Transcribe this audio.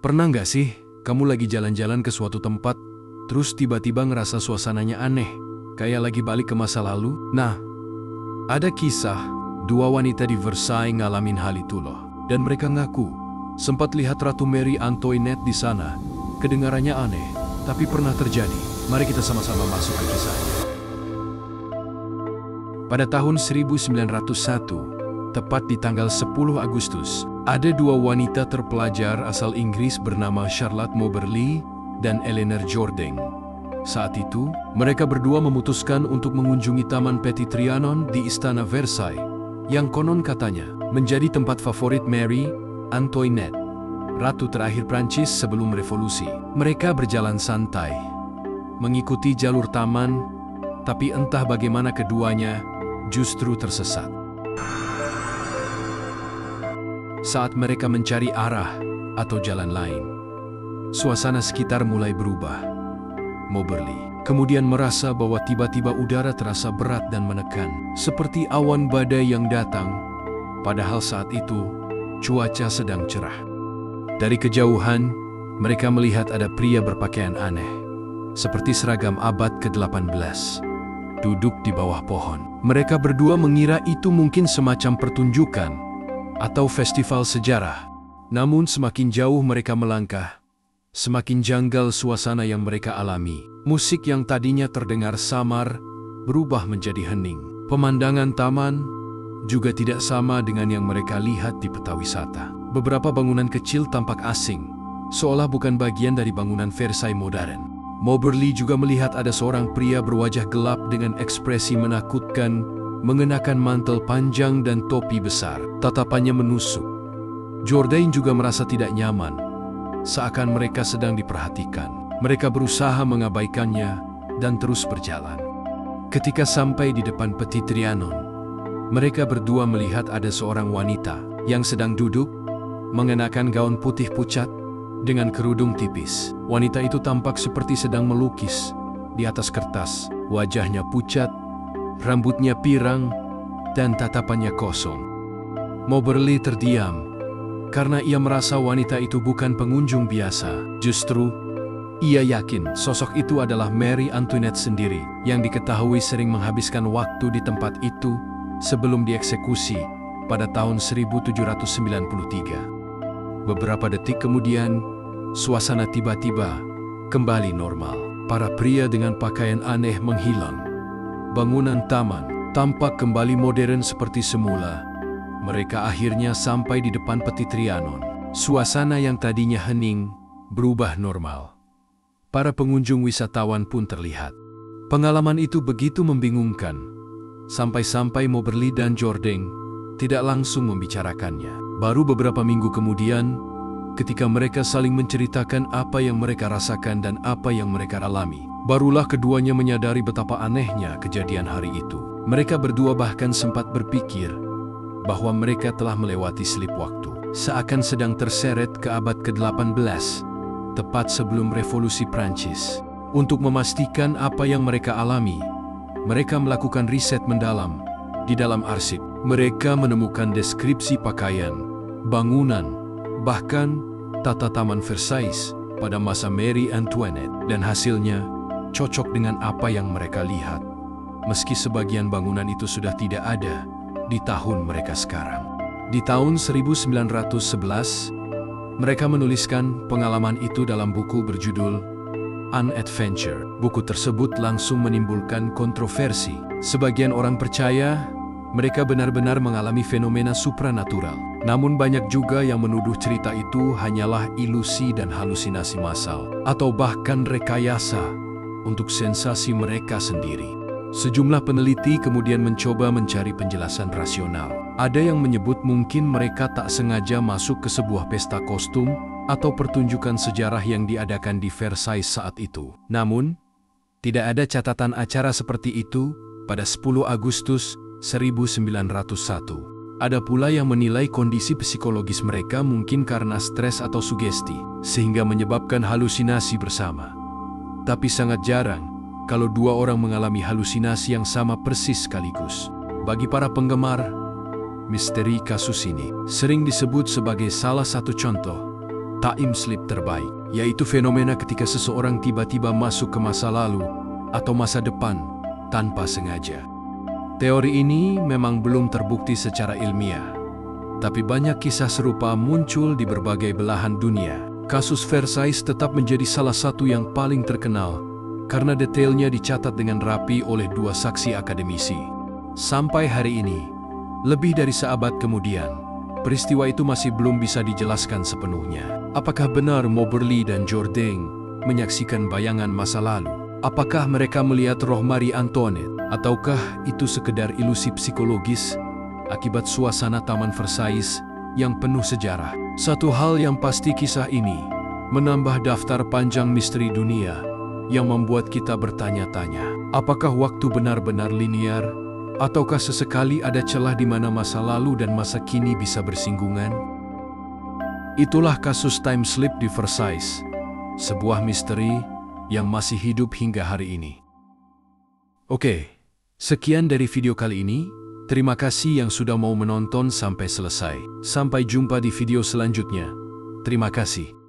Pernah nggak sih kamu lagi jalan-jalan ke suatu tempat, terus tiba-tiba ngerasa suasananya aneh, kayak lagi balik ke masa lalu? Nah, ada kisah dua wanita di Versailles ngalamin hal itu loh. Dan mereka ngaku sempat lihat Ratu Marie Antoinette di sana. Kedengarannya aneh, tapi pernah terjadi. Mari kita sama-sama masuk ke kisahnya. Pada tahun 1901, tepat di tanggal 10 Agustus, ada dua wanita terpelajar asal Inggris bernama Charlotte Moberly dan Eleanor Jourdain. Saat itu, mereka berdua memutuskan untuk mengunjungi Taman Petit Trianon di Istana Versailles, yang konon katanya menjadi tempat favorit Marie Antoinette, ratu terakhir Prancis sebelum revolusi. Mereka berjalan santai, mengikuti jalur taman, tapi entah bagaimana keduanya justru tersesat. Saat mereka mencari arah atau jalan lain, suasana sekitar mulai berubah. Moberly kemudian merasa bahwa tiba-tiba udara terasa berat dan menekan, seperti awan badai yang datang, padahal saat itu cuaca sedang cerah. Dari kejauhan, mereka melihat ada pria berpakaian aneh, seperti seragam abad ke-18, duduk di bawah pohon. Mereka berdua mengira itu mungkin semacam pertunjukan atau festival sejarah. Namun semakin jauh mereka melangkah, semakin janggal suasana yang mereka alami. Musik yang tadinya terdengar samar berubah menjadi hening. Pemandangan taman juga tidak sama dengan yang mereka lihat di peta wisata. Beberapa bangunan kecil tampak asing, seolah bukan bagian dari bangunan Versailles modern. Moberly juga melihat ada seorang pria berwajah gelap dengan ekspresi menakutkan, mengenakan mantel panjang dan topi besar. Tatapannya menusuk. Jourdain juga merasa tidak nyaman, seakan mereka sedang diperhatikan. Mereka berusaha mengabaikannya dan terus berjalan. Ketika sampai di depan Petit Trianon, mereka berdua melihat ada seorang wanita yang sedang duduk, mengenakan gaun putih pucat dengan kerudung tipis. Wanita itu tampak seperti sedang melukis di atas kertas. Wajahnya pucat, rambutnya pirang, dan tatapannya kosong. Moberly terdiam karena ia merasa wanita itu bukan pengunjung biasa. Justru, ia yakin sosok itu adalah Marie Antoinette sendiri yang diketahui sering menghabiskan waktu di tempat itu sebelum dieksekusi pada tahun 1793. Beberapa detik kemudian, suasana tiba-tiba kembali normal. Para pria dengan pakaian aneh menghilang. Bangunan taman tampak kembali modern seperti semula. Mereka akhirnya sampai di depan Petit Trianon. Suasana yang tadinya hening berubah normal. Para pengunjung wisatawan pun terlihat. Pengalaman itu begitu membingungkan, sampai-sampai Moberly dan Jourdain tidak langsung membicarakannya. Baru beberapa minggu kemudian, ketika mereka saling menceritakan apa yang mereka rasakan dan apa yang mereka alami, barulah keduanya menyadari betapa anehnya kejadian hari itu. Mereka berdua bahkan sempat berpikir bahwa mereka telah melewati selip waktu, seakan sedang terseret ke abad ke-18, tepat sebelum revolusi Prancis. Untuk memastikan apa yang mereka alami, mereka melakukan riset mendalam di dalam arsip. Mereka menemukan deskripsi pakaian, bangunan, bahkan tata taman Versailles pada masa Marie Antoinette, dan hasilnya cocok dengan apa yang mereka lihat. Meski sebagian bangunan itu sudah tidak ada di tahun mereka sekarang. Di tahun 1911, mereka menuliskan pengalaman itu dalam buku berjudul An Adventure. Buku tersebut langsung menimbulkan kontroversi. Sebagian orang percaya mereka benar-benar mengalami fenomena supranatural. Namun banyak juga yang menuduh cerita itu hanyalah ilusi dan halusinasi massal, atau bahkan rekayasa untuk sensasi mereka sendiri. Sejumlah peneliti kemudian mencoba mencari penjelasan rasional. Ada yang menyebut mungkin mereka tak sengaja masuk ke sebuah pesta kostum atau pertunjukan sejarah yang diadakan di Versailles saat itu. Namun, tidak ada catatan acara seperti itu pada 10 Agustus 1901. Ada pula yang menilai kondisi psikologis mereka mungkin karena stres atau sugesti, sehingga menyebabkan halusinasi bersama. Tapi sangat jarang kalau dua orang mengalami halusinasi yang sama persis sekaligus. Bagi para penggemar, misteri kasus ini sering disebut sebagai salah satu contoh time slip terbaik, yaitu fenomena ketika seseorang tiba-tiba masuk ke masa lalu atau masa depan tanpa sengaja. Teori ini memang belum terbukti secara ilmiah, tapi banyak kisah serupa muncul di berbagai belahan dunia. Kasus Versailles tetap menjadi salah satu yang paling terkenal karena detailnya dicatat dengan rapi oleh dua saksi akademisi. Sampai hari ini, lebih dari seabad kemudian, peristiwa itu masih belum bisa dijelaskan sepenuhnya. Apakah benar Moberly dan Jourdain menyaksikan bayangan masa lalu? Apakah mereka melihat roh Marie Antoinette? Ataukah itu sekedar ilusi psikologis akibat suasana Taman Versailles yang penuh sejarah? Satu hal yang pasti, kisah ini menambah daftar panjang misteri dunia yang membuat kita bertanya-tanya. Apakah waktu benar-benar linear? Ataukah sesekali ada celah di mana masa lalu dan masa kini bisa bersinggungan? Itulah kasus time slip di Versailles, sebuah misteri yang masih hidup hingga hari ini. Oke, sekian dari video kali ini. Terima kasih yang sudah mau menonton sampai selesai. Sampai jumpa di video selanjutnya. Terima kasih.